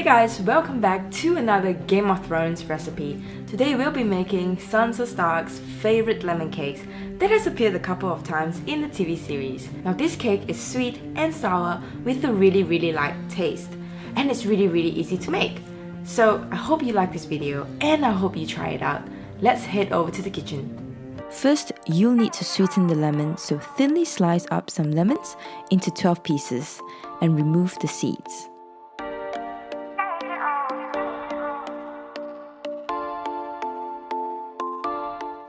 guys, welcome back to another Game of Thrones recipe. Today we'll be making Sansa Stark's favorite lemon cakes that has appeared a couple of times in the TV series. Now this cake is sweet and sour with a really light taste, and it's really easy to make. So I hope you like this video and I hope you try it out. Let's head over to the kitchen. First, you'll need to sweeten the lemon, so thinly slice up some lemons into 12 pieces and remove the seeds.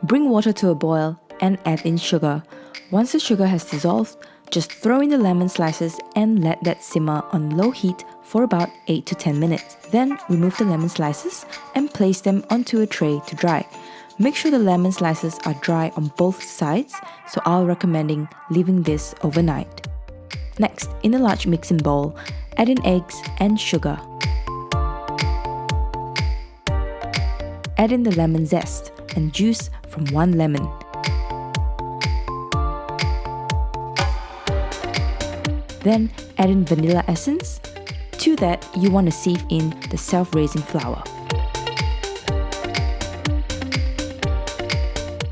Bring water to a boil and add in sugar. Once the sugar has dissolved, just throw in the lemon slices and let that simmer on low heat for about 8 to 10 minutes. Then remove the lemon slices and place them onto a tray to dry. Make sure the lemon slices are dry on both sides, so I'll recommending leaving this overnight. Next, in a large mixing bowl, add in eggs and sugar. Add in the lemon zest and juice from 1 lemon. Then add in vanilla essence. To that, you want to sieve in the self-raising flour.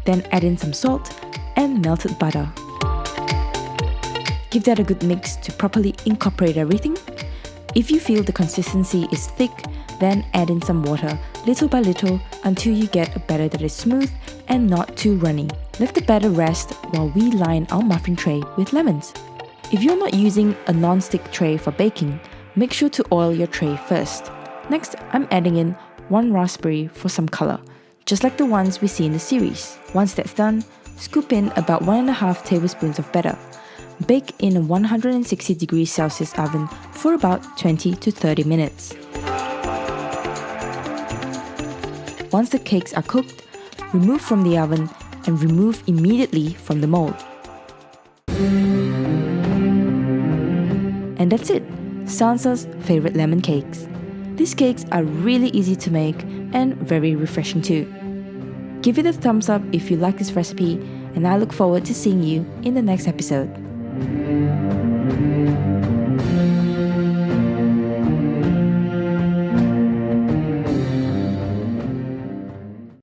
Then add in some salt and melted butter. Give that a good mix to properly incorporate everything. If you feel the consistency is thick, then add in some water little by little until you get a batter that is smooth and not too runny. Let the batter rest while we line our muffin tray with lemons. If you're not using a non-stick tray for baking, make sure to oil your tray first. Next, I'm adding in 1 raspberry for some color, just like the ones we see in the series. Once that's done, scoop in about 1.5 tablespoons of batter. Bake in a 160 degrees Celsius oven for about 20 to 30 minutes. Once the cakes are cooked, remove from the oven and remove immediately from the mold. And that's it, Sansa's favorite lemon cakes. These cakes are really easy to make and very refreshing too. Give it a thumbs up if you like this recipe, and I look forward to seeing you in the next episode.